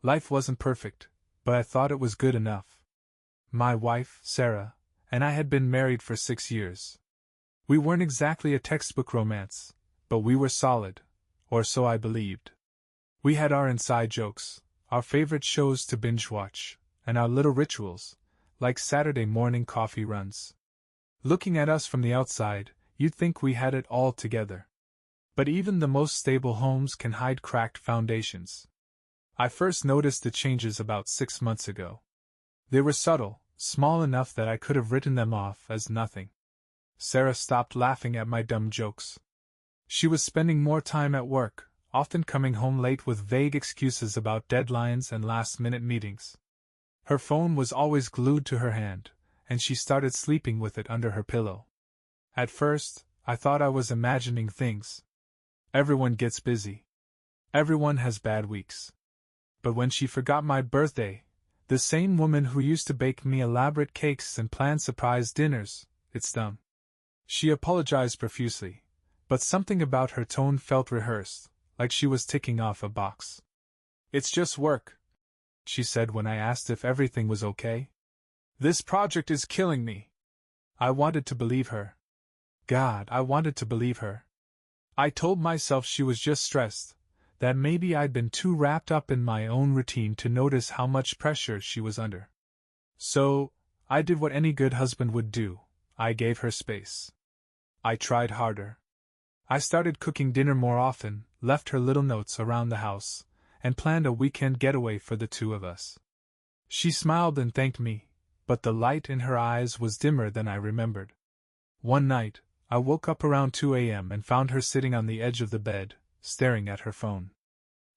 Life wasn't perfect, but I thought it was good enough. My wife, Sarah, and I had been married for 6 years. We weren't exactly a textbook romance, but we were solid, or so I believed. We had our inside jokes, our favorite shows to binge-watch, and our little rituals, like Saturday morning coffee runs. Looking at us from the outside, you'd think we had it all together. But even the most stable homes can hide cracked foundations. I first noticed the changes about 6 months ago. They were subtle, small enough that I could have written them off as nothing. Sarah stopped laughing at my dumb jokes. She was spending more time at work, often coming home late with vague excuses about deadlines and last-minute meetings. Her phone was always glued to her hand, and she started sleeping with it under her pillow. At first, I thought I was imagining things. Everyone gets busy. Everyone has bad weeks. But when she forgot my birthday, the same woman who used to bake me elaborate cakes and plan surprise dinners, it stung. She apologized profusely, but something about her tone felt rehearsed, like she was ticking off a box. "It's just work," she said when I asked if everything was okay. "This project is killing me." I wanted to believe her. God, I wanted to believe her. I told myself she was just stressed, that maybe I'd been too wrapped up in my own routine to notice how much pressure she was under. So, I did what any good husband would do. I gave her space. I tried harder. I started cooking dinner more often, left her little notes around the house, and planned a weekend getaway for the two of us. She smiled and thanked me, but the light in her eyes was dimmer than I remembered. One night, I woke up around 2 a.m. and found her sitting on the edge of the bed, staring at her phone.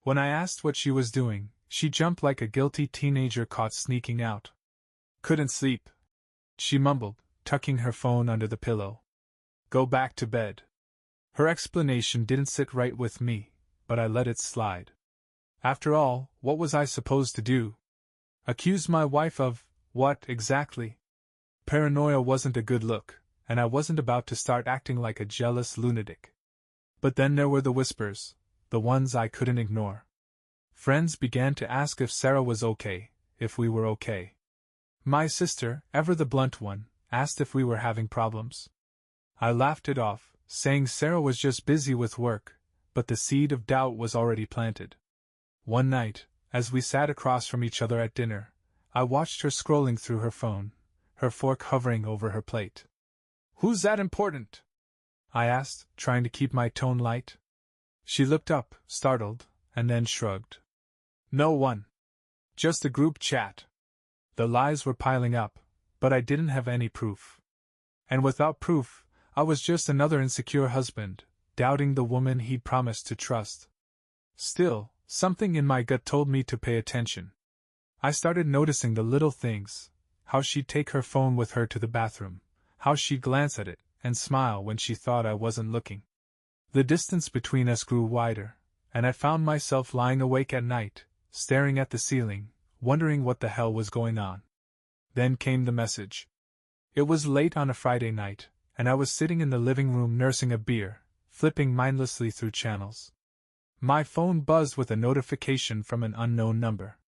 When I asked what she was doing, she jumped like a guilty teenager caught sneaking out. "Couldn't sleep," she mumbled, tucking her phone under the pillow. "Go back to bed." Her explanation didn't sit right with me, but I let it slide. After all, what was I supposed to do? Accuse my wife of what, exactly? Paranoia wasn't a good look, and I wasn't about to start acting like a jealous lunatic. But then there were the whispers, the ones I couldn't ignore. Friends began to ask if Sarah was okay, if we were okay. My sister, ever the blunt one, asked if we were having problems. I laughed it off, saying Sarah was just busy with work, but the seed of doubt was already planted. One night, as we sat across from each other at dinner, I watched her scrolling through her phone, her fork hovering over her plate. "Who's that important?" I asked, trying to keep my tone light. She looked up, startled, and then shrugged. "No one. Just a group chat." The lies were piling up, but I didn't have any proof. And without proof, I was just another insecure husband, doubting the woman he'd promised to trust. Still, something in my gut told me to pay attention. I started noticing the little things, how she'd take her phone with her to the bathroom, how she'd glance at it and smile when she thought I wasn't looking. The distance between us grew wider, and I found myself lying awake at night, staring at the ceiling, wondering what the hell was going on. Then came the message. It was late on a Friday night, and I was sitting in the living room nursing a beer, flipping mindlessly through channels. My phone buzzed with a notification from an unknown number.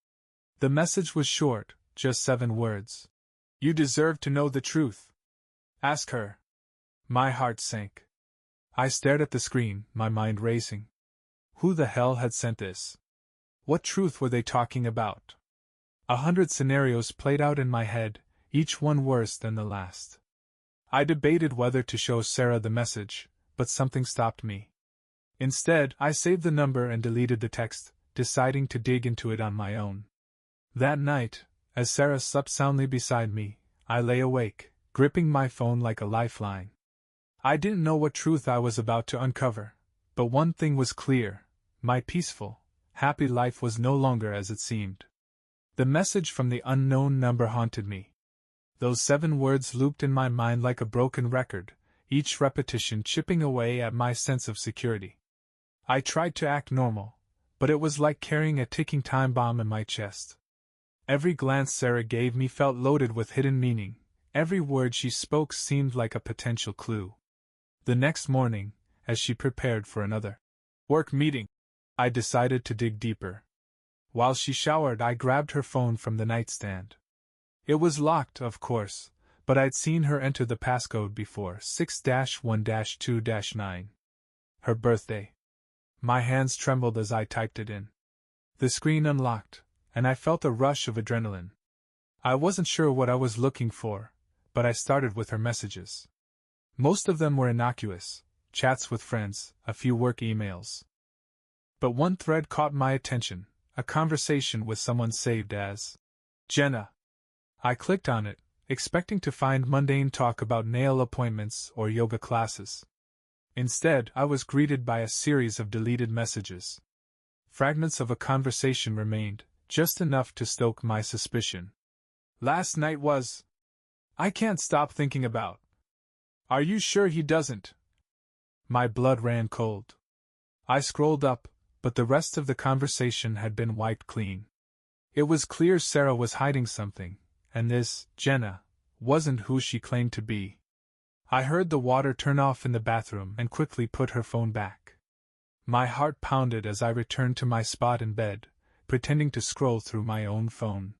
The message was short, just 7 words. "You deserve to know the truth. Ask her." My heart sank. I stared at the screen, my mind racing. Who the hell had sent this? What truth were they talking about? 100 scenarios played out in my head, each one worse than the last. I debated whether to show Sarah the message, but something stopped me. Instead, I saved the number and deleted the text, deciding to dig into it on my own. That night, as Sarah slept soundly beside me, I lay awake, gripping my phone like a lifeline. I didn't know what truth I was about to uncover, but one thing was clear: my peaceful, happy life was no longer as it seemed. The message from the unknown number haunted me. Those 7 words looped in my mind like a broken record, each repetition chipping away at my sense of security. I tried to act normal, but it was like carrying a ticking time bomb in my chest. Every glance Sarah gave me felt loaded with hidden meaning, every word she spoke seemed like a potential clue. The next morning, as she prepared for another work meeting, I decided to dig deeper. While she showered, I grabbed her phone from the nightstand. It was locked, of course, but I'd seen her enter the passcode before, 6-1-2-9. Her birthday. My hands trembled as I typed it in. The screen unlocked, and I felt a rush of adrenaline. I wasn't sure what I was looking for, but I started with her messages. Most of them were innocuous, chats with friends, a few work emails. But one thread caught my attention, a conversation with someone saved as Jenna. I clicked on it, expecting to find mundane talk about nail appointments or yoga classes. Instead, I was greeted by a series of deleted messages. Fragments of a conversation remained, just enough to stoke my suspicion. Last night was. I can't stop thinking about. Are you sure he doesn't? My blood ran cold. I scrolled up, but the rest of the conversation had been wiped clean. It was clear Sarah was hiding something, and this, Jenna, wasn't who she claimed to be. I heard the water turn off in the bathroom and quickly put her phone back. My heart pounded as I returned to my spot in bed, pretending to scroll through my own phone.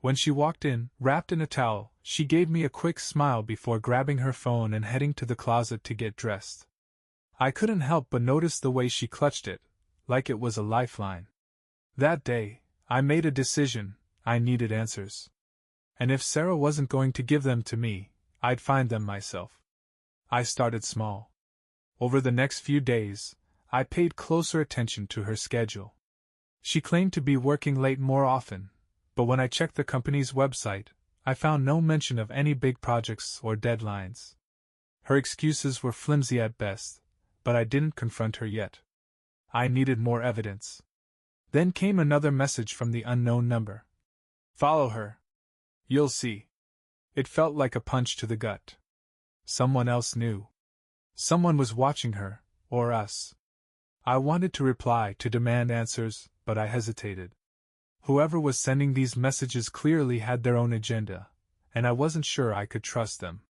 When she walked in, wrapped in a towel, she gave me a quick smile before grabbing her phone and heading to the closet to get dressed. I couldn't help but notice the way she clutched it, like it was a lifeline. That day, I made a decision. I needed answers. And if Sarah wasn't going to give them to me, I'd find them myself. I started small. Over the next few days, I paid closer attention to her schedule. She claimed to be working late more often, but when I checked the company's website, I found no mention of any big projects or deadlines. Her excuses were flimsy at best, but I didn't confront her yet. I needed more evidence. Then came another message from the unknown number. Follow her. You'll see. It felt like a punch to the gut. Someone else knew. Someone was watching her, or us. I wanted to reply, to demand answers, but I hesitated. Whoever was sending these messages clearly had their own agenda, and I wasn't sure I could trust them.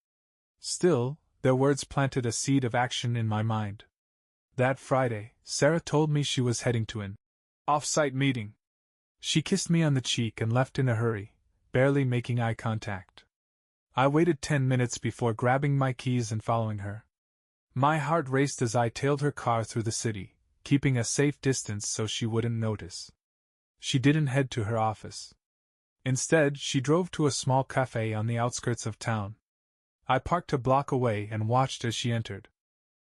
Still, their words planted a seed of action in my mind. That Friday, Sarah told me she was heading to an off-site meeting. She kissed me on the cheek and left in a hurry, barely making eye contact. I waited 10 minutes before grabbing my keys and following her. My heart raced as I tailed her car through the city, keeping a safe distance so she wouldn't notice. She didn't head to her office. Instead, she drove to a small cafe on the outskirts of town. I parked a block away and watched as she entered.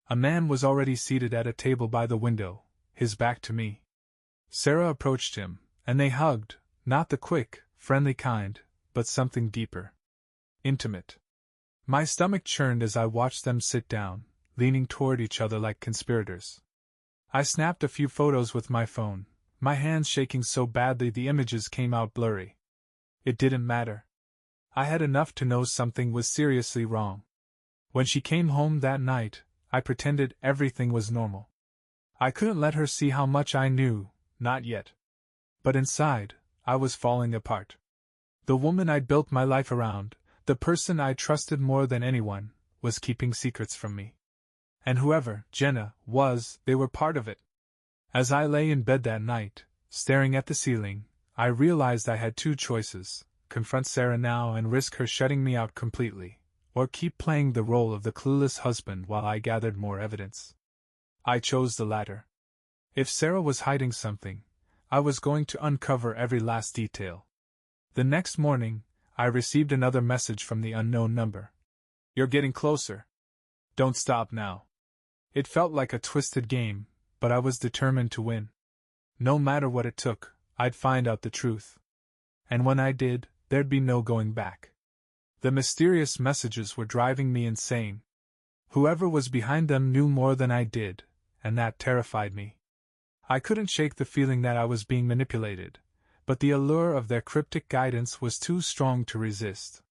A man was already seated at a table by the window, his back to me. Sarah approached him, and they hugged, not the quick, friendly kind, but something deeper. Intimate. My stomach churned as I watched them sit down, leaning toward each other like conspirators. I snapped a few photos with my phone, my hands shaking so badly the images came out blurry. It didn't matter. I had enough to know something was seriously wrong. When she came home that night, I pretended everything was normal. I couldn't let her see how much I knew, not yet. But inside, I was falling apart. The woman I'd built my life around, the person I trusted more than anyone, was keeping secrets from me. And whoever Jenna was, they were part of it. As I lay in bed that night, staring at the ceiling, I realized I had two choices: confront Sarah now and risk her shutting me out completely, or keep playing the role of the clueless husband while I gathered more evidence. I chose the latter. If Sarah was hiding something, I was going to uncover every last detail. The next morning, I received another message from the unknown number. You're getting closer. Don't stop now. It felt like a twisted game, but I was determined to win. No matter what it took, I'd find out the truth. And when I did, there'd be no going back. The mysterious messages were driving me insane. Whoever was behind them knew more than I did, and that terrified me. I couldn't shake the feeling that I was being manipulated, but the allure of their cryptic guidance was too strong to resist.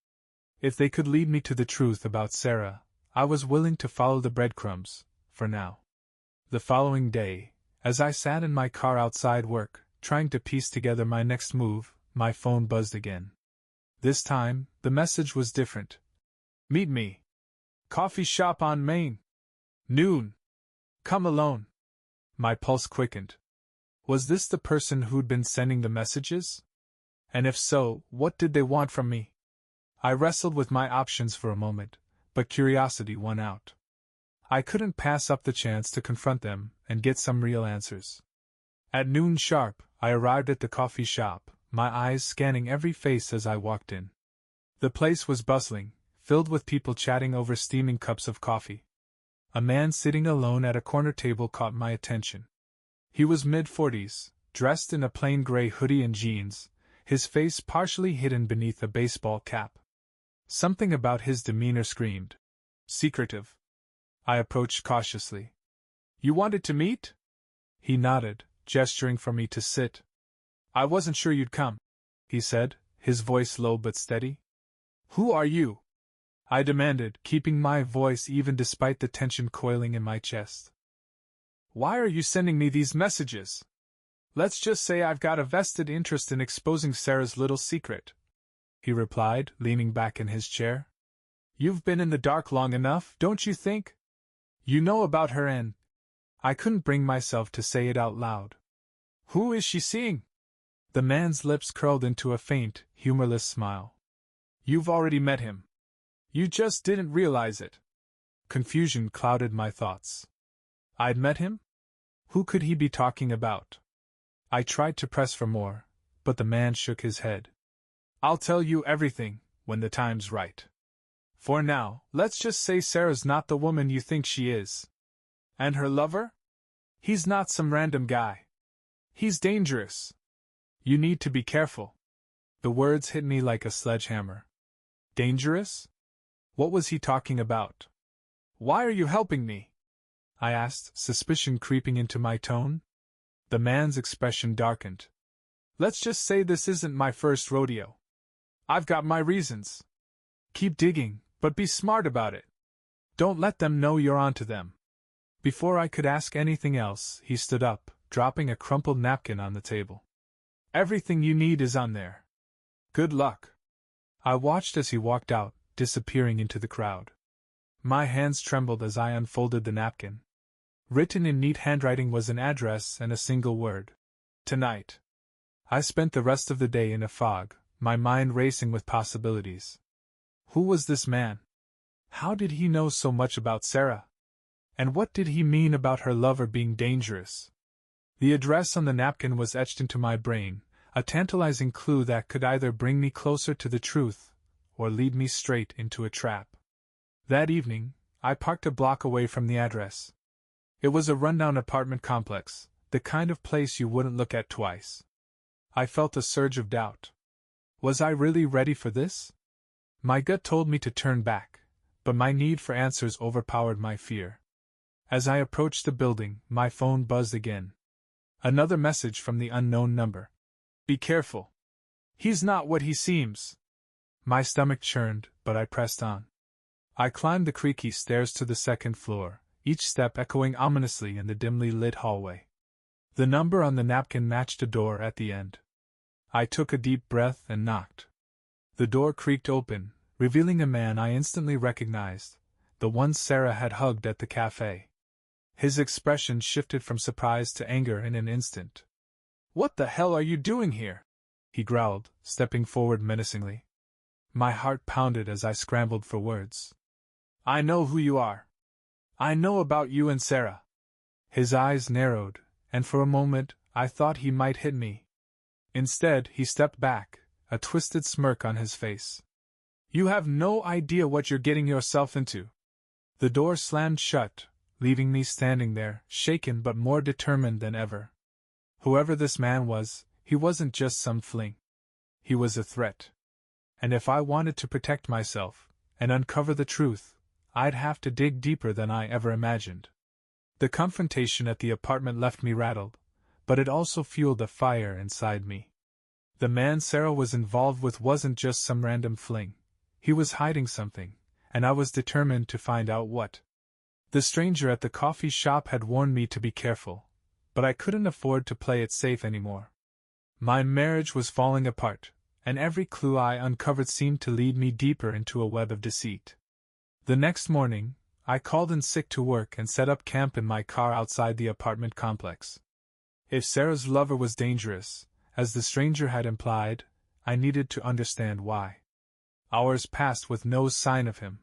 If they could lead me to the truth about Sarah, I was willing to follow the breadcrumbs, for now. The following day, as I sat in my car outside work, trying to piece together my next move, my phone buzzed again. This time, the message was different. Meet me. Coffee shop on Main. Noon. Come alone. My pulse quickened. Was this the person who'd been sending the messages? And if so, what did they want from me? I wrestled with my options for a moment, but curiosity won out. I couldn't pass up the chance to confront them and get some real answers. At noon sharp, I arrived at the coffee shop, my eyes scanning every face as I walked in. The place was bustling, filled with people chatting over steaming cups of coffee. A man sitting alone at a corner table caught my attention. He was mid-40s, dressed in a plain gray hoodie and jeans, his face partially hidden beneath a baseball cap. Something about his demeanor screamed secretive. I approached cautiously. "You wanted to meet?" He nodded, gesturing for me to sit. "I wasn't sure you'd come," he said, his voice low but steady. "Who are you?" I demanded, keeping my voice even despite the tension coiling in my chest. "Why are you sending me these messages? Let's just say I've got a vested interest in exposing Sarah's little secret," he replied, leaning back in his chair. "You've been in the dark long enough, don't you think? You know about her and—" I couldn't bring myself to say it out loud. "Who is she seeing?" The man's lips curled into a faint, humorless smile. "You've already met him. You just didn't realize it." Confusion clouded my thoughts. I'd met him? Who could he be talking about? I tried to press for more, but the man shook his head. "I'll tell you everything, when the time's right. For now, let's just say Sarah's not the woman you think she is. And her lover? He's not some random guy. He's dangerous. You need to be careful." The words hit me like a sledgehammer. Dangerous? What was he talking about? "Why are you helping me?" I asked, suspicion creeping into my tone. The man's expression darkened. "Let's just say this isn't my first rodeo. I've got my reasons. Keep digging, but be smart about it. Don't let them know you're onto them." Before I could ask anything else, he stood up, dropping a crumpled napkin on the table. "Everything you need is on there. Good luck." I watched as he walked out, disappearing into the crowd. My hands trembled as I unfolded the napkin. Written in neat handwriting was an address and a single word: tonight. I spent the rest of the day in a fog, my mind racing with possibilities. Who was this man? How did he know so much about Sarah? And what did he mean about her lover being dangerous? The address on the napkin was etched into my brain, a tantalizing clue that could either bring me closer to the truth or lead me straight into a trap. That evening, I parked a block away from the address. It was a rundown apartment complex, the kind of place you wouldn't look at twice. I felt a surge of doubt. Was I really ready for this? My gut told me to turn back, but my need for answers overpowered my fear. As I approached the building, my phone buzzed again. Another message from the unknown number. "Be careful. He's not what he seems." My stomach churned, but I pressed on. I climbed the creaky stairs to the second floor, each step echoing ominously in the dimly lit hallway. The number on the napkin matched a door at the end. I took a deep breath and knocked. The door creaked open, revealing a man I instantly recognized, the one Sarah had hugged at the cafe. His expression shifted from surprise to anger in an instant. "What the hell are you doing here?" he growled, stepping forward menacingly. My heart pounded as I scrambled for words. "I know who you are. I know about you and Sarah." His eyes narrowed, and for a moment I thought he might hit me. Instead, he stepped back, a twisted smirk on his face. "You have no idea what you're getting yourself into." The door slammed shut, leaving me standing there, shaken but more determined than ever. Whoever this man was, he wasn't just some fling. He was a threat. And if I wanted to protect myself, and uncover the truth, I'd have to dig deeper than I ever imagined. The confrontation at the apartment left me rattled, but it also fueled a fire inside me. The man Sarah was involved with wasn't just some random fling. He was hiding something, and I was determined to find out what. The stranger at the coffee shop had warned me to be careful, but I couldn't afford to play it safe anymore. My marriage was falling apart, and every clue I uncovered seemed to lead me deeper into a web of deceit. The next morning, I called in sick to work and set up camp in my car outside the apartment complex. If Sarah's lover was dangerous, as the stranger had implied, I needed to understand why. Hours passed with no sign of him.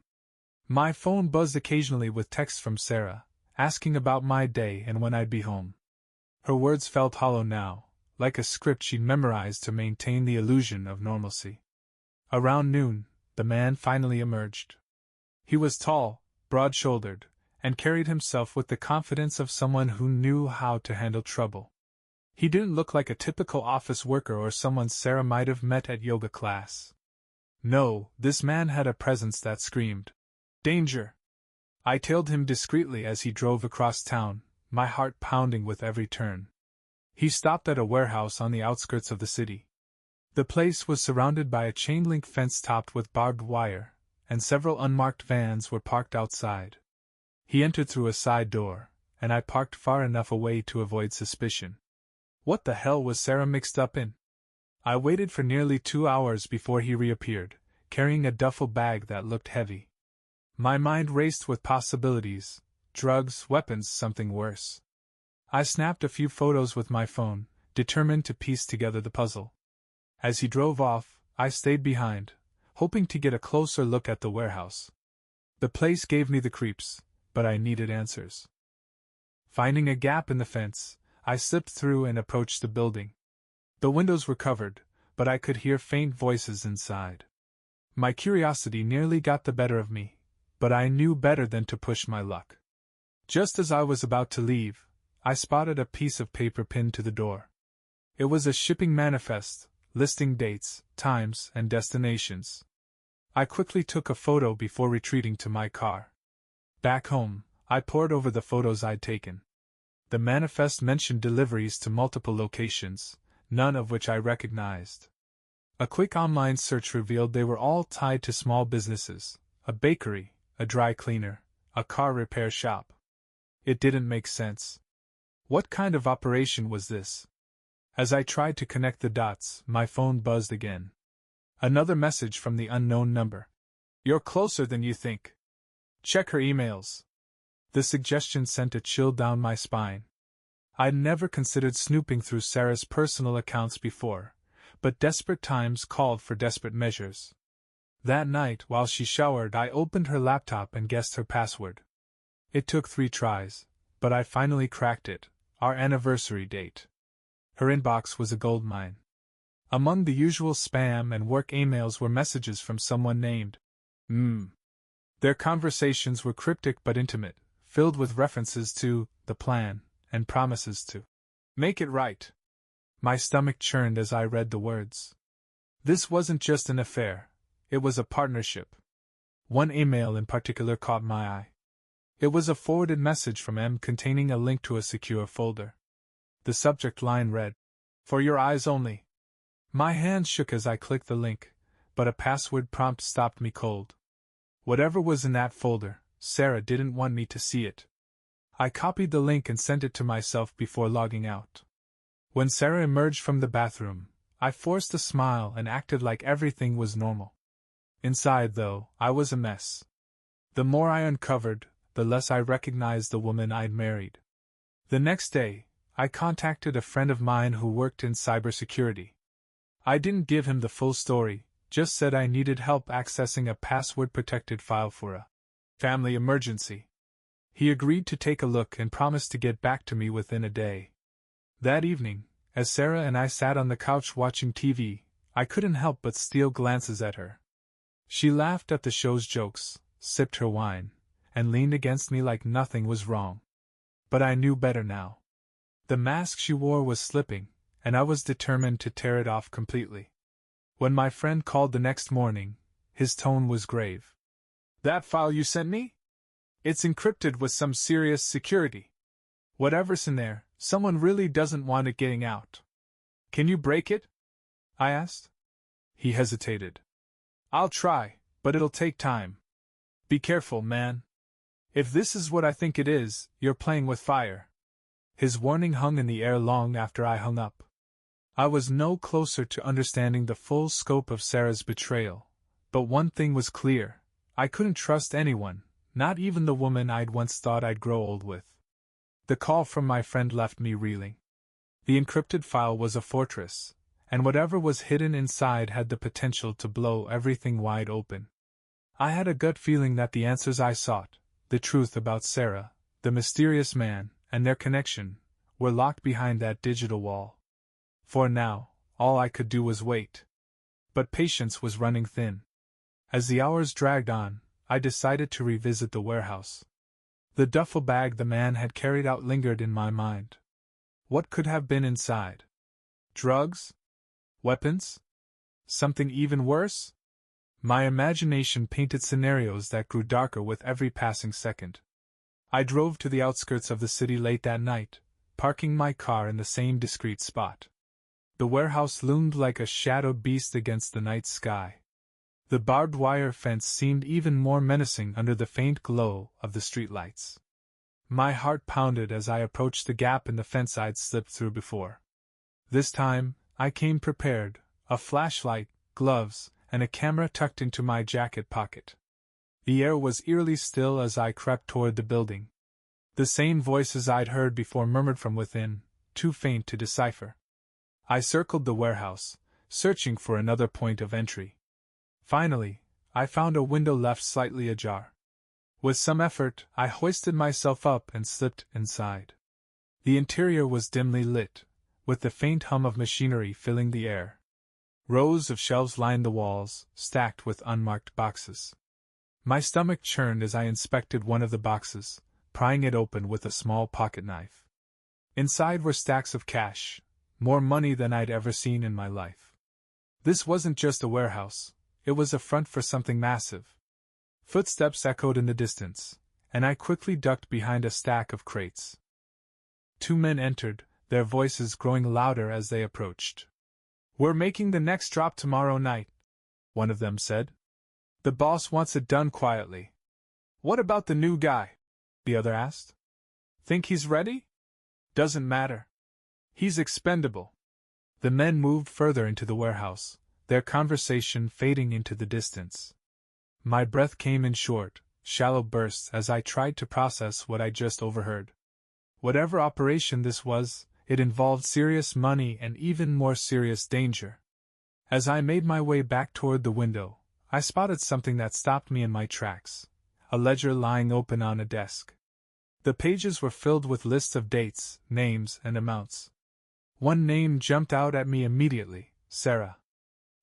My phone buzzed occasionally with texts from Sarah, asking about my day and when I'd be home. Her words felt hollow now, like a script she'd memorized to maintain the illusion of normalcy. Around noon, the man finally emerged. He was tall, broad-shouldered, and carried himself with the confidence of someone who knew how to handle trouble. He didn't look like a typical office worker or someone Sarah might have met at yoga class. No, this man had a presence that screamed, "Danger!" I tailed him discreetly as he drove across town, my heart pounding with every turn. He stopped at a warehouse on the outskirts of the city. The place was surrounded by a chain-link fence topped with barbed wire, and several unmarked vans were parked outside. He entered through a side door, and I parked far enough away to avoid suspicion. What the hell was Sarah mixed up in? I waited for nearly 2 hours before he reappeared, carrying a duffel bag that looked heavy. My mind raced with possibilities: drugs, weapons, something worse. I snapped a few photos with my phone, determined to piece together the puzzle. As he drove off, I stayed behind, hoping to get a closer look at the warehouse. The place gave me the creeps, but I needed answers. Finding a gap in the fence, I slipped through and approached the building. The windows were covered, but I could hear faint voices inside. My curiosity nearly got the better of me, but I knew better than to push my luck. Just as I was about to leave, I spotted a piece of paper pinned to the door. It was a shipping manifest, listing dates, times, and destinations. I quickly took a photo before retreating to my car. Back home, I pored over the photos I'd taken. The manifest mentioned deliveries to multiple locations, none of which I recognized. A quick online search revealed they were all tied to small businesses: a bakery, a dry cleaner, a car repair shop. It didn't make sense. What kind of operation was this? As I tried to connect the dots, my phone buzzed again. Another message from the unknown number. "You're closer than you think. Check her emails." The suggestion sent a chill down my spine. I'd never considered snooping through Sarah's personal accounts before, but desperate times called for desperate measures. That night, while she showered, I opened her laptop and guessed her password. It took 3 tries, but I finally cracked it: our anniversary date. Her inbox was a goldmine. Among the usual spam and work emails were messages from someone named Their conversations were cryptic but intimate, filled with references to the plan and promises to make it right. My stomach churned as I read the words. This wasn't just an affair, it was a partnership. One email in particular caught my eye. It was a forwarded message from M containing a link to a secure folder. The subject line read, "For your eyes only." My hand shook as I clicked the link, but a password prompt stopped me cold. Whatever was in that folder, Sarah didn't want me to see it. I copied the link and sent it to myself before logging out. When Sarah emerged from the bathroom, I forced a smile and acted like everything was normal. Inside, though, I was a mess. The more I uncovered, the less I recognized the woman I'd married. The next day, I contacted a friend of mine who worked in cybersecurity. I didn't give him the full story, just said I needed help accessing a password-protected file for a family emergency. He agreed to take a look and promised to get back to me within a day. That evening, as Sarah and I sat on the couch watching TV, I couldn't help but steal glances at her. She laughed at the show's jokes, sipped her wine, and leaned against me like nothing was wrong. But I knew better now. The mask she wore was slipping, and I was determined to tear it off completely. When my friend called the next morning, his tone was grave. "That file you sent me? It's encrypted with some serious security. Whatever's in there, someone really doesn't want it getting out. Can you break it?" I asked. He hesitated. "I'll try, but it'll take time. Be careful, man. If this is what I think it is, you're playing with fire." His warning hung in the air long after I hung up. I was no closer to understanding the full scope of Sarah's betrayal, but one thing was clear: I couldn't trust anyone, not even the woman I'd once thought I'd grow old with. The call from my friend left me reeling. The encrypted file was a fortress, and whatever was hidden inside had the potential to blow everything wide open. I had a gut feeling that the answers I sought, the truth about Sarah, the mysterious man, and their connection, were locked behind that digital wall. For now, all I could do was wait. But patience was running thin. As the hours dragged on, I decided to revisit the warehouse. The duffel bag the man had carried out lingered in my mind. What could have been inside? Drugs? Weapons? Something even worse? My imagination painted scenarios that grew darker with every passing second. I drove to the outskirts of the city late that night, parking my car in the same discreet spot. The warehouse loomed like a shadowed beast against the night sky. The barbed wire fence seemed even more menacing under the faint glow of the streetlights. My heart pounded as I approached the gap in the fence I'd slipped through before. This time, I came prepared, a flashlight, gloves, and a camera tucked into my jacket pocket. The air was eerily still as I crept toward the building. The same voices I'd heard before murmured from within, too faint to decipher. I circled the warehouse, searching for another point of entry. Finally, I found a window left slightly ajar. With some effort, I hoisted myself up and slipped inside. The interior was dimly lit, with the faint hum of machinery filling the air. Rows of shelves lined the walls, stacked with unmarked boxes. My stomach churned as I inspected one of the boxes, prying it open with a small pocket knife. Inside were stacks of cash, more money than I'd ever seen in my life. This wasn't just a warehouse, it was a front for something massive. Footsteps echoed in the distance, and I quickly ducked behind a stack of crates. 2 men entered, their voices growing louder as they approached. "We're making the next drop tomorrow night," one of them said. "The boss wants it done quietly." "What about the new guy?" the other asked. "Think he's ready?" "Doesn't matter. He's expendable." The men moved further into the warehouse, their conversation fading into the distance. My breath came in short, shallow bursts as I tried to process what I just overheard. Whatever operation this was, it involved serious money and even more serious danger. As I made my way back toward the window, I spotted something that stopped me in my tracks, a ledger lying open on a desk. The pages were filled with lists of dates, names, and amounts. One name jumped out at me immediately: Sarah.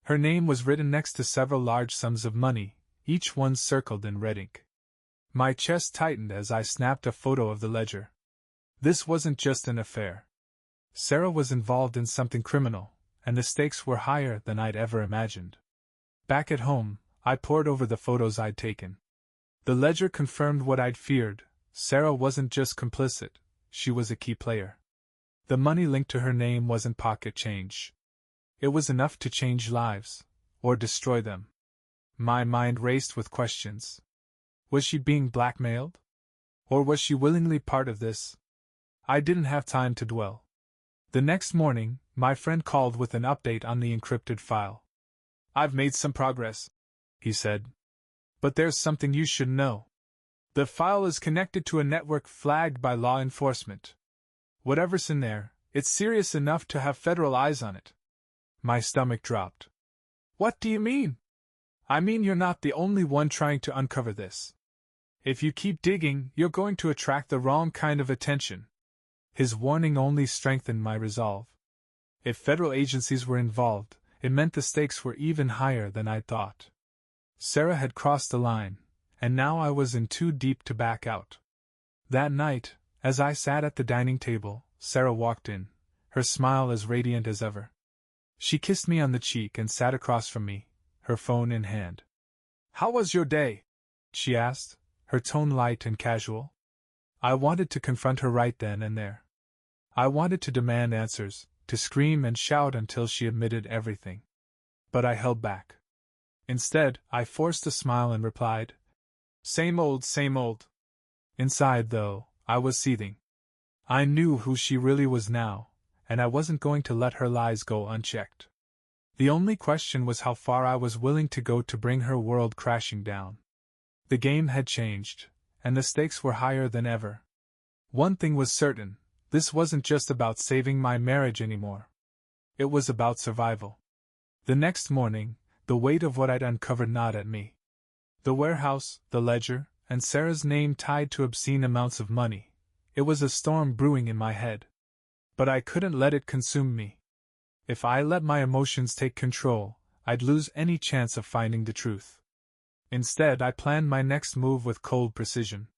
Her name was written next to several large sums of money, each one circled in red ink. My chest tightened as I snapped a photo of the ledger. This wasn't just an affair. Sarah was involved in something criminal, and the stakes were higher than I'd ever imagined. Back at home, I pored over the photos I'd taken. The ledger confirmed what I'd feared: Sarah wasn't just complicit, she was a key player. The money linked to her name wasn't pocket change. It was enough to change lives, or destroy them. My mind raced with questions. Was she being blackmailed? Or was she willingly part of this? I didn't have time to dwell. The next morning, my friend called with an update on the encrypted file. "I've made some progress," he said. "But there's something you should know. The file is connected to a network flagged by law enforcement. Whatever's in there, it's serious enough to have federal eyes on it." My stomach dropped. "What do you mean?" "I mean you're not the only one trying to uncover this. If you keep digging, you're going to attract the wrong kind of attention." His warning only strengthened my resolve. If federal agencies were involved, it meant the stakes were even higher than I'd thought. Sarah had crossed the line, and now I was in too deep to back out. That night, as I sat at the dining table, Sarah walked in, her smile as radiant as ever. She kissed me on the cheek and sat across from me, her phone in hand. "How was your day?" she asked, her tone light and casual. I wanted to confront her right then and there. I wanted to demand answers, to scream and shout until she admitted everything. But I held back. Instead, I forced a smile and replied, "Same old, same old." Inside, though, I was seething. I knew who she really was now, and I wasn't going to let her lies go unchecked. The only question was how far I was willing to go to bring her world crashing down. The game had changed, and the stakes were higher than ever. One thing was certain: This wasn't just about saving my marriage anymore. It was about survival. The next morning, the weight of what I'd uncovered gnawed at me. The warehouse, the ledger, and Sarah's name tied to obscene amounts of money. It was a storm brewing in my head. But I couldn't let it consume me. If I let my emotions take control, I'd lose any chance of finding the truth. Instead, I planned my next move with cold precision.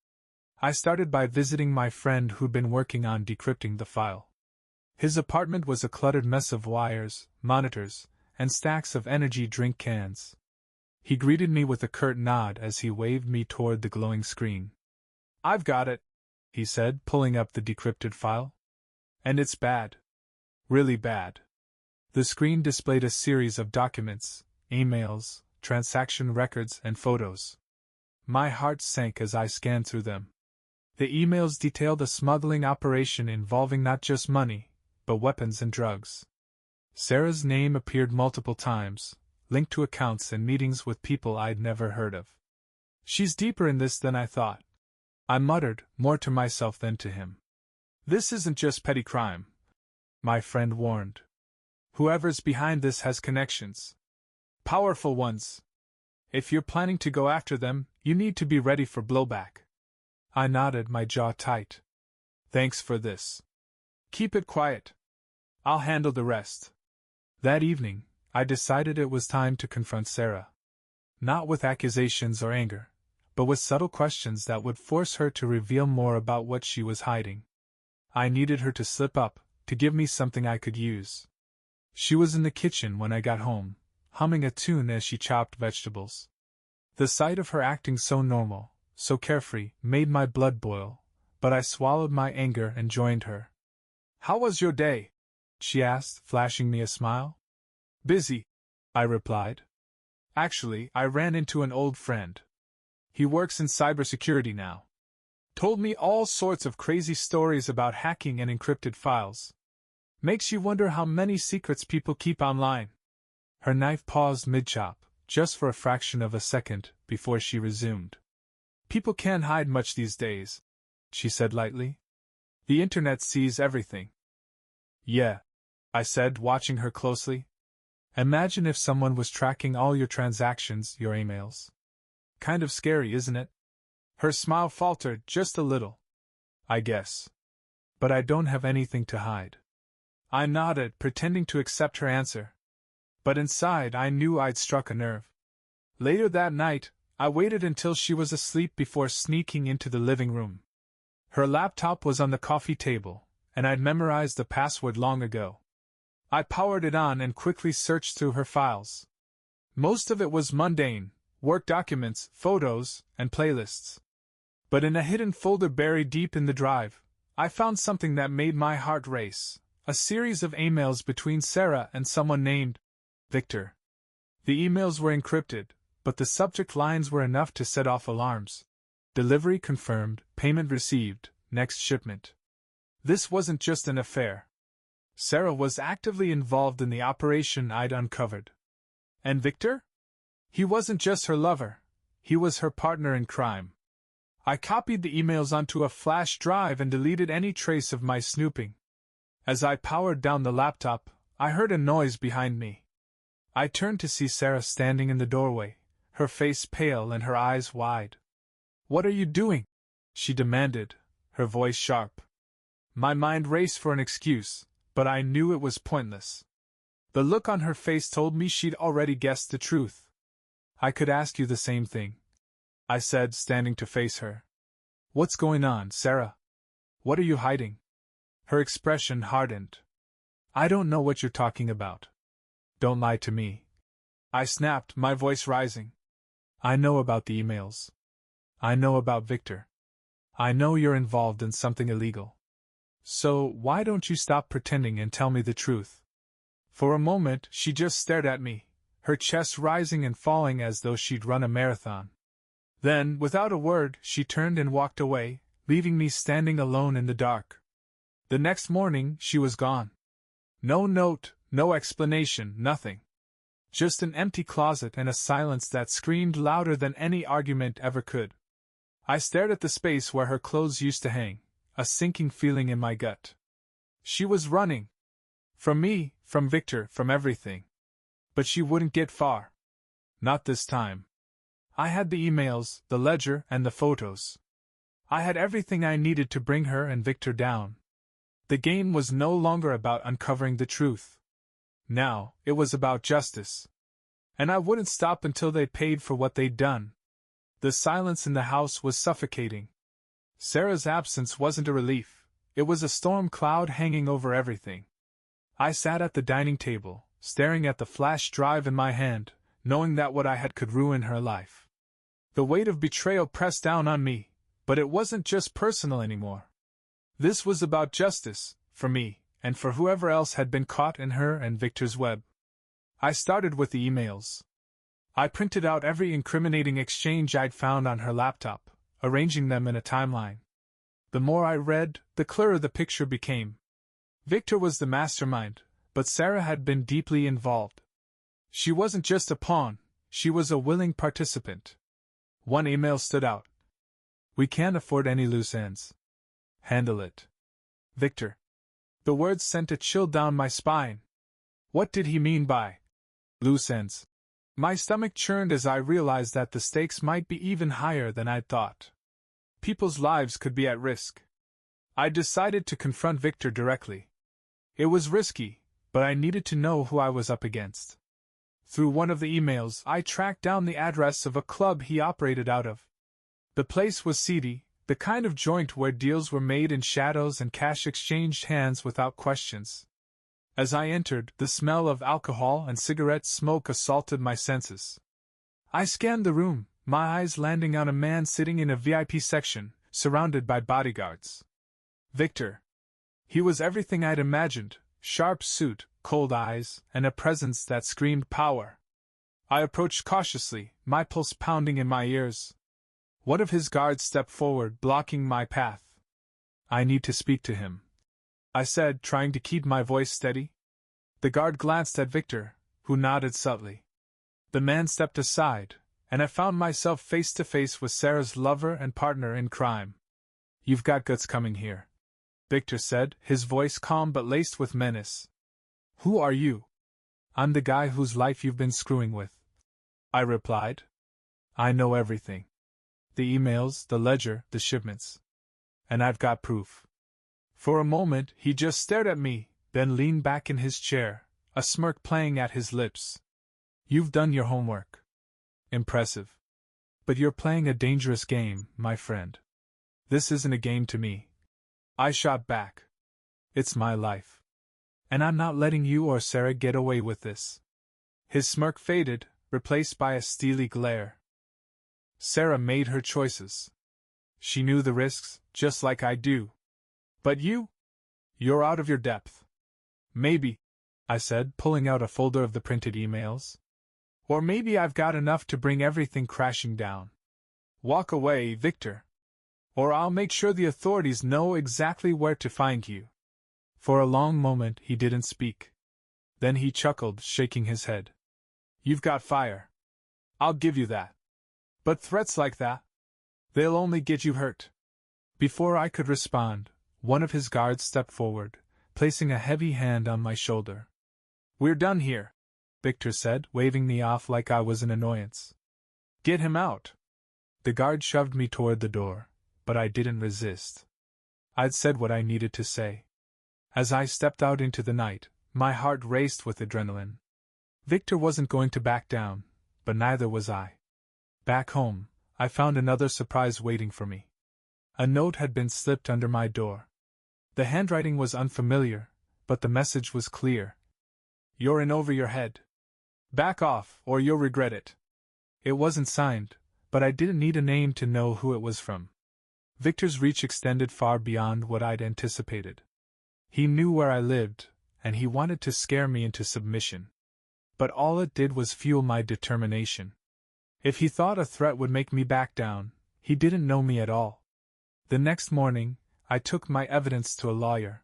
I started by visiting my friend who'd been working on decrypting the file. His apartment was a cluttered mess of wires, monitors, and stacks of energy drink cans. He greeted me with a curt nod as he waved me toward the glowing screen. "I've got it," he said, pulling up the decrypted file. "And it's bad. Really bad." The screen displayed a series of documents, emails, transaction records, and photos. My heart sank as I scanned through them. The emails detailed a smuggling operation involving not just money, but weapons and drugs. Sarah's name appeared multiple times, linked to accounts and meetings with people I'd never heard of. "She's deeper in this than I thought," I muttered, more to myself than to him. "This isn't just petty crime," my friend warned. "Whoever's behind this has connections. Powerful ones. If you're planning to go after them, you need to be ready for blowback." I nodded, my jaw tight. "Thanks for this. Keep it quiet. I'll handle the rest." That evening, I decided it was time to confront Sarah. Not with accusations or anger, but with subtle questions that would force her to reveal more about what she was hiding. I needed her to slip up, to give me something I could use. She was in the kitchen when I got home, humming a tune as she chopped vegetables. The sight of her acting so normal, so carefree, made my blood boil, but I swallowed my anger and joined her. "How was your day?" she asked, flashing me a smile. "Busy," I replied. "Actually, I ran into an old friend. He works in cybersecurity now. Told me all sorts of crazy stories about hacking and encrypted files. Makes you wonder how many secrets people keep online." Her knife paused mid-chop, just for a fraction of a second, before she resumed. "People can't hide much these days," she said lightly. "The internet sees everything." "Yeah," I said, watching her closely. "Imagine if someone was tracking all your transactions, your emails. Kind of scary, isn't it?" Her smile faltered just a little. "I guess. But I don't have anything to hide." I nodded, pretending to accept her answer. But inside I knew I'd struck a nerve. Later that night, I waited until she was asleep before sneaking into the living room. Her laptop was on the coffee table, and I'd memorized the password long ago. I powered it on and quickly searched through her files. Most of it was mundane, work documents, photos, and playlists. But in a hidden folder buried deep in the drive, I found something that made my heart race. A series of emails between Sarah and someone named Victor. The emails were encrypted, but the subject lines were enough to set off alarms. Delivery confirmed, payment received, next shipment. This wasn't just an affair. Sarah was actively involved in the operation I'd uncovered. And Victor? He wasn't just her lover, he was her partner in crime. I copied the emails onto a flash drive and deleted any trace of my snooping. As I powered down the laptop, I heard a noise behind me. I turned to see Sarah standing in the doorway, her face pale and her eyes wide. "What are you doing?" she demanded, her voice sharp. My mind raced for an excuse, but I knew it was pointless. The look on her face told me she'd already guessed the truth. "I could ask you the same thing," I said, standing to face her. "What's going on, Sarah? What are you hiding?" Her expression hardened. "I don't know what you're talking about. Don't lie to me," I snapped, my voice rising. "I know about the emails. I know about Victor. I know you're involved in something illegal. So why don't you stop pretending and tell me the truth?" For a moment, she just stared at me, her chest rising and falling as though she'd run a marathon. Then, without a word, she turned and walked away, leaving me standing alone in the dark. The next morning, she was gone. No note, no explanation, nothing. Just an empty closet and a silence that screamed louder than any argument ever could. I stared at the space where her clothes used to hang, a sinking feeling in my gut. She was running. From me, from Victor, from everything. But she wouldn't get far. Not this time. I had the emails, the ledger, and the photos. I had everything I needed to bring her and Victor down. The game was no longer about uncovering the truth. Now, it was about justice. And I wouldn't stop until they paid for what they'd done. The silence in the house was suffocating. Sarah's absence wasn't a relief, it was a storm cloud hanging over everything. I sat at the dining table, staring at the flash drive in my hand, knowing that what I had could ruin her life. The weight of betrayal pressed down on me, but it wasn't just personal anymore. This was about justice, for me, and for whoever else had been caught in her and Victor's web. I started with the emails. I printed out every incriminating exchange I'd found on her laptop, arranging them in a timeline. The more I read, the clearer the picture became. Victor was the mastermind, but Sarah had been deeply involved. She wasn't just a pawn, she was a willing participant. One email stood out. "We can't afford any loose ends. Handle it. Victor." The words sent a chill down my spine. What did he mean by loose ends? My stomach churned as I realized that the stakes might be even higher than I'd thought. People's lives could be at risk. I decided to confront Victor directly. It was risky, but I needed to know who I was up against. Through one of the emails, I tracked down the address of a club he operated out of. The place was seedy, the kind of joint where deals were made in shadows and cash exchanged hands without questions. As I entered, the smell of alcohol and cigarette smoke assaulted my senses. I scanned the room, my eyes landing on a man sitting in a VIP section, surrounded by bodyguards. Victor. He was everything I'd imagined: sharp suit, cold eyes, and a presence that screamed power. I approached cautiously, my pulse pounding in my ears. One of his guards stepped forward, blocking my path. "I need to speak to him," I said, trying to keep my voice steady. The guard glanced at Victor, who nodded subtly. The man stepped aside, and I found myself face to face with Sarah's lover and partner in crime. "You've got guts coming here," Victor said, his voice calm but laced with menace. "Who are you?" "I'm the guy whose life you've been screwing with," I replied. "I know everything. The emails, the ledger, the shipments. And I've got proof." For a moment, he just stared at me, then leaned back in his chair, a smirk playing at his lips. "You've done your homework. Impressive. But you're playing a dangerous game, my friend. This isn't a game to me." I shot back. "It's my life. And I'm not letting you or Sarah get away with this." His smirk faded, replaced by a steely glare. "Sarah made her choices. She knew the risks, just like I do. But you're out of your depth." "Maybe," I said, pulling out a folder of the printed emails. "Or maybe I've got enough to bring everything crashing down. Walk away, Victor. Or I'll make sure the authorities know exactly where to find you." For a long moment he didn't speak. Then he chuckled, shaking his head. "You've got fire. I'll give you that. But threats like that, they'll only get you hurt." Before I could respond, one of his guards stepped forward, placing a heavy hand on my shoulder. "We're done here," Victor said, waving me off like I was an annoyance. "Get him out." The guard shoved me toward the door, but I didn't resist. I'd said what I needed to say. As I stepped out into the night, my heart raced with adrenaline. Victor wasn't going to back down, but neither was I. Back home, I found another surprise waiting for me. A note had been slipped under my door. The handwriting was unfamiliar, but the message was clear. "You're in over your head. Back off, or you'll regret it." It wasn't signed, but I didn't need a name to know who it was from. Victor's reach extended far beyond what I'd anticipated. He knew where I lived, and he wanted to scare me into submission. But all it did was fuel my determination. If he thought a threat would make me back down, he didn't know me at all. The next morning, I took my evidence to a lawyer.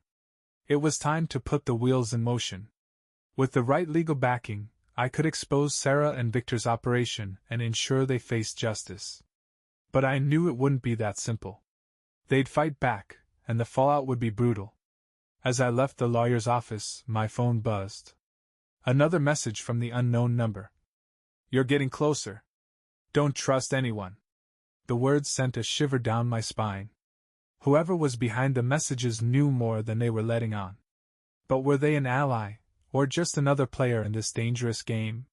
It was time to put the wheels in motion. With the right legal backing, I could expose Sarah and Victor's operation and ensure they faced justice. But I knew it wouldn't be that simple. They'd fight back, and the fallout would be brutal. As I left the lawyer's office, my phone buzzed. Another message from the unknown number. You're getting closer. Don't trust anyone. The words sent a shiver down my spine. Whoever was behind the messages knew more than they were letting on. But were they an ally, or just another player in this dangerous game?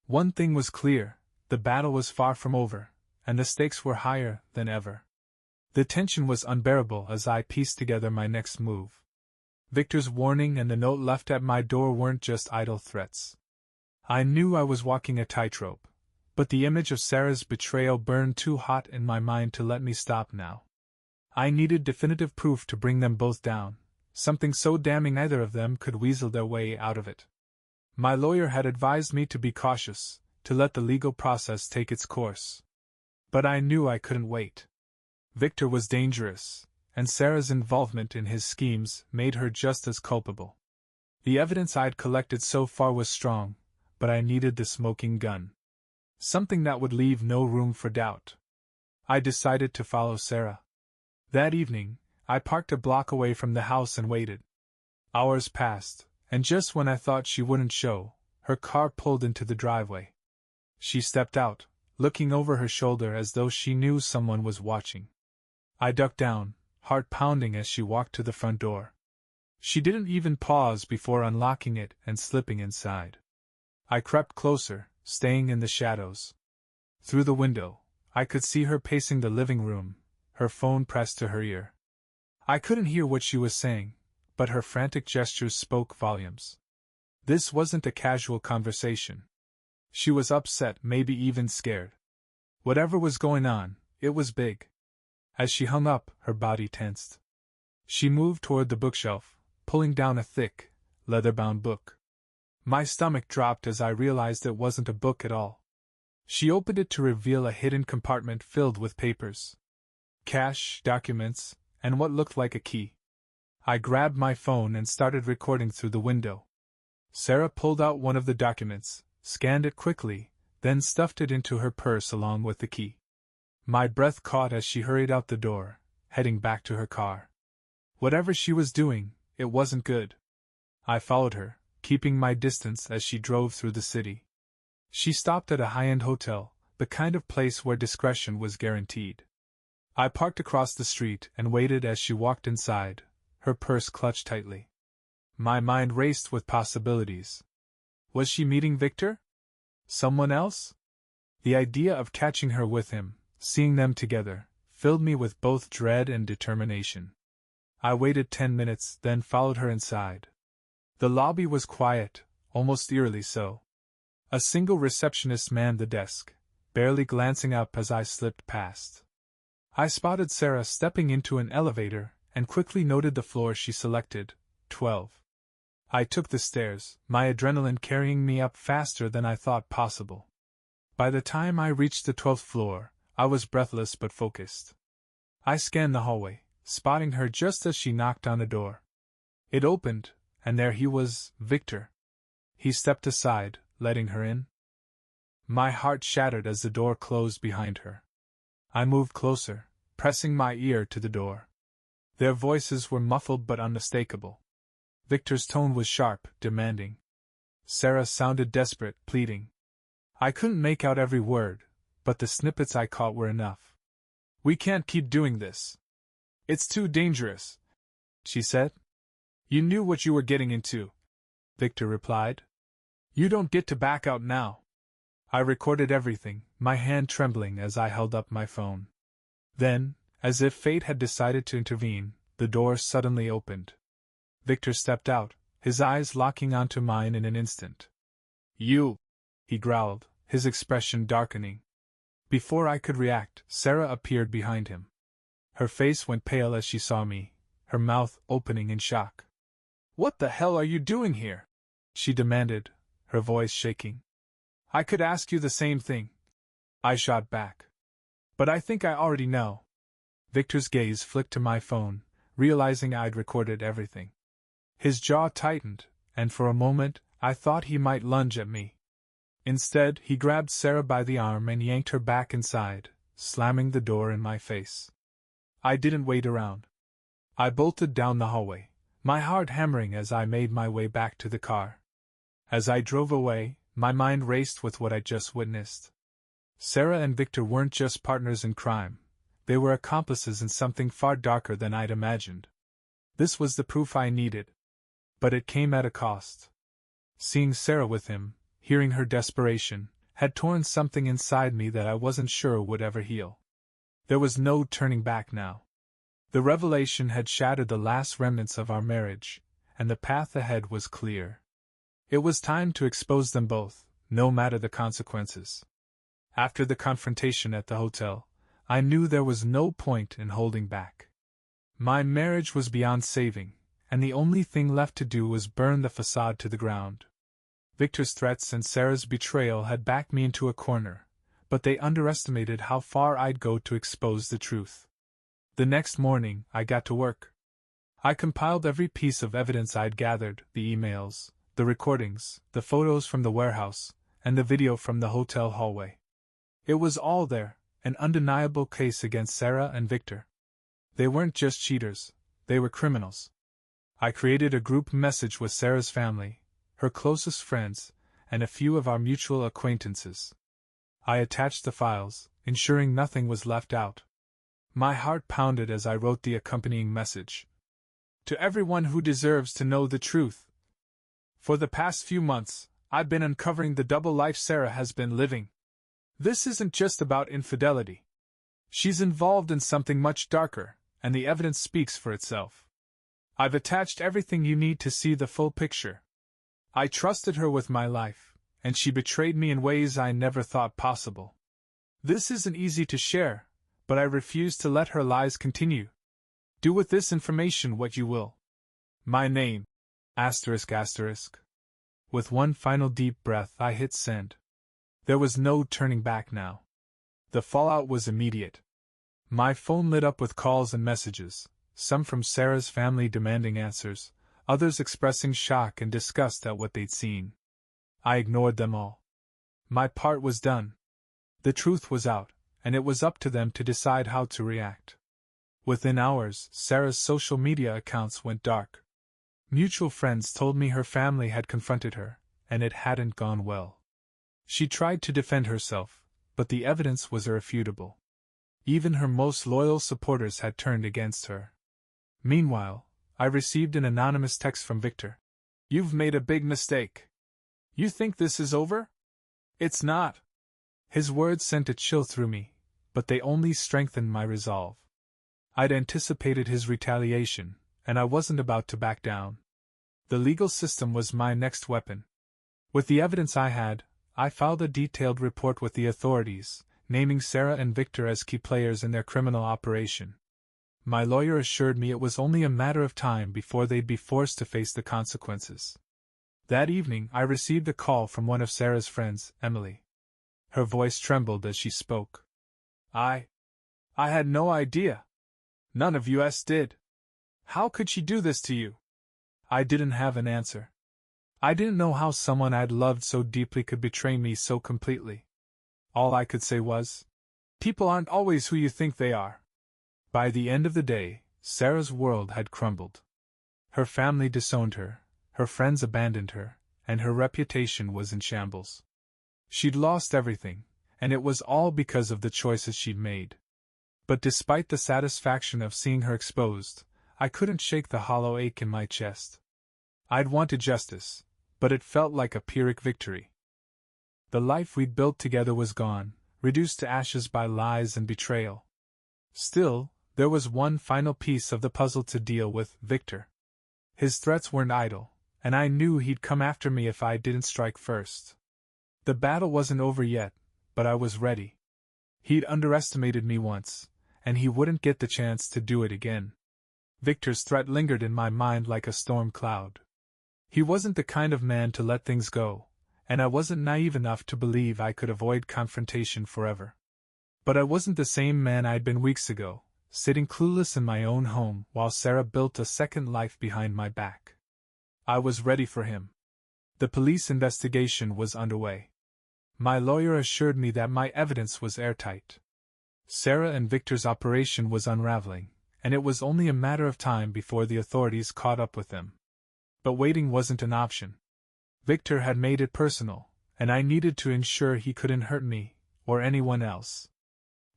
One thing was clear, the battle was far from over, and the stakes were higher than ever. The tension was unbearable as I pieced together my next move. Victor's warning and the note left at my door weren't just idle threats. I knew I was walking a tightrope, but the image of Sarah's betrayal burned too hot in my mind to let me stop now. I needed definitive proof to bring them both down, something so damning neither of them could weasel their way out of it. My lawyer had advised me to be cautious, to let the legal process take its course. But I knew I couldn't wait. Victor was dangerous, and Sarah's involvement in his schemes made her just as culpable. The evidence I'd collected so far was strong, but I needed the smoking gun. Something that would leave no room for doubt. I decided to follow Sarah. That evening, I parked a block away from the house and waited. Hours passed, and just when I thought she wouldn't show, her car pulled into the driveway. She stepped out, looking over her shoulder as though she knew someone was watching. I ducked down, heart pounding as she walked to the front door. She didn't even pause before unlocking it and slipping inside. I crept closer, staying in the shadows. Through the window, I could see her pacing the living room, her phone pressed to her ear. I couldn't hear what she was saying, but her frantic gestures spoke volumes. This wasn't a casual conversation. She was upset, maybe even scared. Whatever was going on, it was big. As she hung up, her body tensed. She moved toward the bookshelf, pulling down a thick, leather-bound book. My stomach dropped as I realized it wasn't a book at all. She opened it to reveal a hidden compartment filled with papers. Cash, documents, and what looked like a key. I grabbed my phone and started recording through the window. Sarah pulled out one of the documents, scanned it quickly, then stuffed it into her purse along with the key. My breath caught as she hurried out the door, heading back to her car. Whatever she was doing, it wasn't good. I followed her, keeping my distance as she drove through the city. She stopped at a high-end hotel, the kind of place where discretion was guaranteed. I parked across the street and waited as she walked inside, her purse clutched tightly. My mind raced with possibilities. Was she meeting Victor? Someone else? The idea of catching her with him, seeing them together, filled me with both dread and determination. I waited 10 minutes, then followed her inside. The lobby was quiet, almost eerily so. A single receptionist manned the desk, barely glancing up as I slipped past. I spotted Sarah stepping into an elevator and quickly noted the floor she selected, 12. I took the stairs, my adrenaline carrying me up faster than I thought possible. By the time I reached the 12th floor, I was breathless but focused. I scanned the hallway, spotting her just as she knocked on a door. It opened, and there he was, Victor. He stepped aside, letting her in. My heart shattered as the door closed behind her. I moved closer, pressing my ear to the door. Their voices were muffled but unmistakable. Victor's tone was sharp, demanding. Sarah sounded desperate, pleading. I couldn't make out every word, but the snippets I caught were enough. "We can't keep doing this. It's too dangerous," she said. "You knew what you were getting into," Victor replied. "You don't get to back out now." I recorded everything, my hand trembling as I held up my phone. Then, as if fate had decided to intervene, the door suddenly opened. Victor stepped out, his eyes locking onto mine in an instant. "You," he growled, his expression darkening. Before I could react, Sarah appeared behind him. Her face went pale as she saw me, her mouth opening in shock. "What the hell are you doing here?" she demanded, her voice shaking. "I could ask you the same thing," I shot back. "But I think I already know." Victor's gaze flicked to my phone, realizing I'd recorded everything. His jaw tightened, and for a moment, I thought he might lunge at me. Instead, he grabbed Sarah by the arm and yanked her back inside, slamming the door in my face. I didn't wait around. I bolted down the hallway, my heart hammering as I made my way back to the car. As I drove away, my mind raced with what I'd just witnessed. Sarah and Victor weren't just partners in crime, they were accomplices in something far darker than I'd imagined. This was the proof I needed. But it came at a cost. Seeing Sarah with him, hearing her desperation, had torn something inside me that I wasn't sure would ever heal. There was no turning back now. The revelation had shattered the last remnants of our marriage, and the path ahead was clear. It was time to expose them both, no matter the consequences. After the confrontation at the hotel, I knew there was no point in holding back. My marriage was beyond saving, and the only thing left to do was burn the facade to the ground. Victor's threats and Sarah's betrayal had backed me into a corner, but they underestimated how far I'd go to expose the truth. The next morning, I got to work. I compiled every piece of evidence I'd gathered, the emails, the recordings, the photos from the warehouse, and the video from the hotel hallway. It was all there, an undeniable case against Sarah and Victor. They weren't just cheaters, they were criminals. I created a group message with Sarah's family, her closest friends, and a few of our mutual acquaintances. I attached the files, ensuring nothing was left out. My heart pounded as I wrote the accompanying message. To everyone who deserves to know the truth. For the past few months, I've been uncovering the double life Sarah has been living. This isn't just about infidelity. She's involved in something much darker, and the evidence speaks for itself. I've attached everything you need to see the full picture. I trusted her with my life, and she betrayed me in ways I never thought possible. This isn't easy to share, but I refuse to let her lies continue. Do with this information what you will. My name. ***. With one final deep breath, I hit send. There was no turning back now. The fallout was immediate. My phone lit up with calls and messages, some from Sarah's family demanding answers, others expressing shock and disgust at what they'd seen. I ignored them all. My part was done. The truth was out, and it was up to them to decide how to react. Within hours, Sarah's social media accounts went dark. Mutual friends told me her family had confronted her, and it hadn't gone well. She tried to defend herself, but the evidence was irrefutable. Even her most loyal supporters had turned against her. Meanwhile, I received an anonymous text from Victor. "You've made a big mistake. You think this is over? It's not." His words sent a chill through me, but they only strengthened my resolve. I'd anticipated his retaliation, and I wasn't about to back down. The legal system was my next weapon. With the evidence I had, I filed a detailed report with the authorities, naming Sarah and Victor as key players in their criminal operation. My lawyer assured me it was only a matter of time before they'd be forced to face the consequences. That evening, I received a call from one of Sarah's friends, Emily. Her voice trembled as she spoke. I had no idea. None of us did. How could she do this to you?" I didn't have an answer. I didn't know how someone I'd loved so deeply could betray me so completely. All I could say was, "People aren't always who you think they are." By the end of the day, Sarah's world had crumbled. Her family disowned her, her friends abandoned her, and her reputation was in shambles. She'd lost everything, and it was all because of the choices she'd made. But despite the satisfaction of seeing her exposed, I couldn't shake the hollow ache in my chest. I'd wanted justice, but it felt like a Pyrrhic victory. The life we'd built together was gone, reduced to ashes by lies and betrayal. Still, there was one final piece of the puzzle to deal with: Victor. His threats weren't idle, and I knew he'd come after me if I didn't strike first. The battle wasn't over yet, but I was ready. He'd underestimated me once, and he wouldn't get the chance to do it again. Victor's threat lingered in my mind like a storm cloud. He wasn't the kind of man to let things go, and I wasn't naive enough to believe I could avoid confrontation forever. But I wasn't the same man I'd been weeks ago, sitting clueless in my own home while Sarah built a second life behind my back. I was ready for him. The police investigation was underway. My lawyer assured me that my evidence was airtight. Sarah and Victor's operation was unraveling, and it was only a matter of time before the authorities caught up with them. But waiting wasn't an option. Victor had made it personal, and I needed to ensure he couldn't hurt me, or anyone else.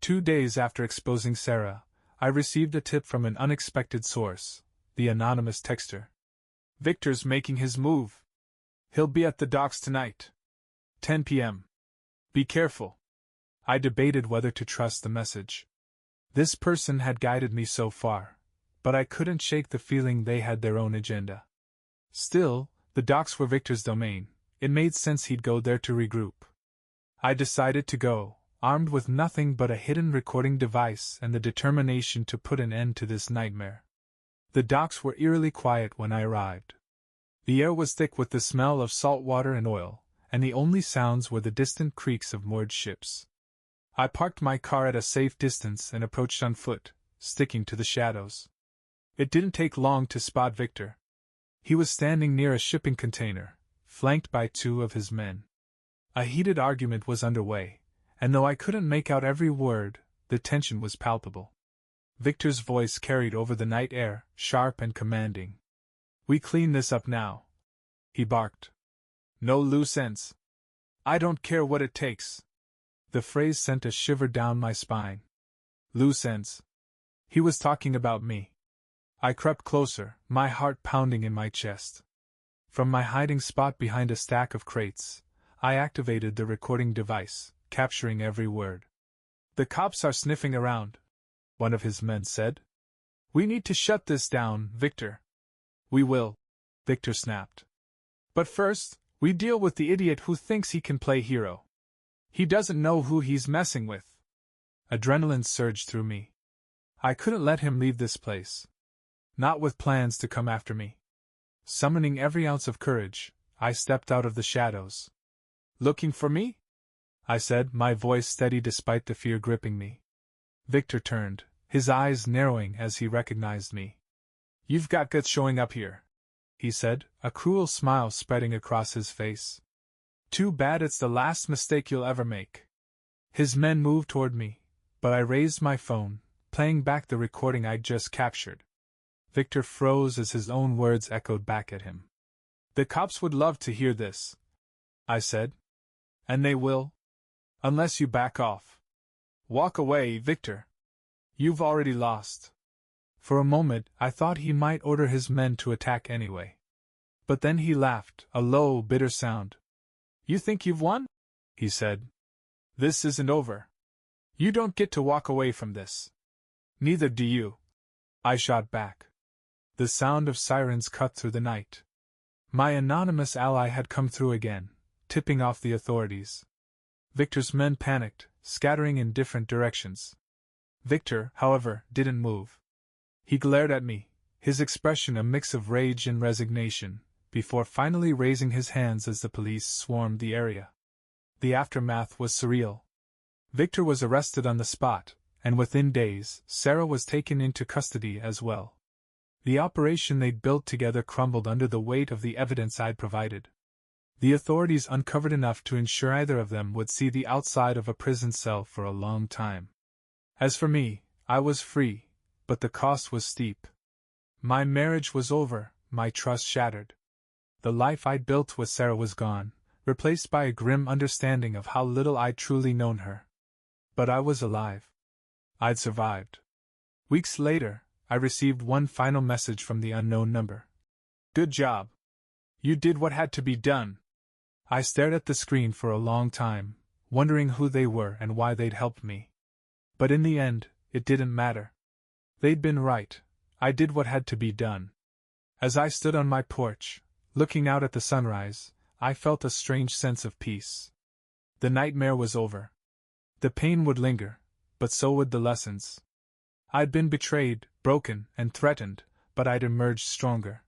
2 days after exposing Sarah, I received a tip from an unexpected source, the anonymous texter. "Victor's making his move. He'll be at the docks tonight. 10 p.m. Be careful." I debated whether to trust the message. This person had guided me so far, but I couldn't shake the feeling they had their own agenda. Still, the docks were Victor's domain. It made sense he'd go there to regroup. I decided to go, armed with nothing but a hidden recording device and the determination to put an end to this nightmare. The docks were eerily quiet when I arrived. The air was thick with the smell of salt water and oil, and the only sounds were the distant creaks of moored ships. I parked my car at a safe distance and approached on foot, sticking to the shadows. It didn't take long to spot Victor. He was standing near a shipping container, flanked by 2 of his men. A heated argument was underway, and though I couldn't make out every word, the tension was palpable. Victor's voice carried over the night air, sharp and commanding. "We clean this up now," he barked. "No loose ends. I don't care what it takes." The phrase sent a shiver down my spine. Loose ends. He was talking about me. I crept closer, my heart pounding in my chest. From my hiding spot behind a stack of crates, I activated the recording device, capturing every word. "The cops are sniffing around," one of his men said. "We need to shut this down, Victor." "We will," Victor snapped. "But first, we deal with the idiot who thinks he can play hero. He doesn't know who he's messing with." Adrenaline surged through me. I couldn't let him leave this place. Not with plans to come after me. Summoning every ounce of courage, I stepped out of the shadows. "Looking for me?" I said, my voice steady despite the fear gripping me. Victor turned, his eyes narrowing as he recognized me. "You've got guts showing up here," he said, a cruel smile spreading across his face. "Too bad it's the last mistake you'll ever make." His men moved toward me, but I raised my phone, playing back the recording I'd just captured. Victor froze as his own words echoed back at him. "The cops would love to hear this," I said. "And they will. Unless you back off. Walk away, Victor. You've already lost." For a moment, I thought he might order his men to attack anyway. But then he laughed, a low, bitter sound. "You think you've won?" he said. "This isn't over. You don't get to walk away from this." "Neither do you," I shot back. The sound of sirens cut through the night. My anonymous ally had come through again, tipping off the authorities. Victor's men panicked, scattering in different directions. Victor, however, didn't move. He glared at me, his expression a mix of rage and resignation, before finally raising his hands as the police swarmed the area. The aftermath was surreal. Victor was arrested on the spot, and within days, Sarah was taken into custody as well. The operation they'd built together crumbled under the weight of the evidence I'd provided. The authorities uncovered enough to ensure either of them would see the outside of a prison cell for a long time. As for me, I was free, but the cost was steep. My marriage was over, my trust shattered. The life I'd built with Sarah was gone, replaced by a grim understanding of how little I'd truly known her. But I was alive. I'd survived. Weeks later, I received one final message from the unknown number. "Good job. You did what had to be done." I stared at the screen for a long time, wondering who they were and why they'd helped me. But in the end, it didn't matter. They'd been right. I did what had to be done. As I stood on my porch, looking out at the sunrise, I felt a strange sense of peace. The nightmare was over. The pain would linger, but so would the lessons. I'd been betrayed, broken, and threatened, but I'd emerged stronger.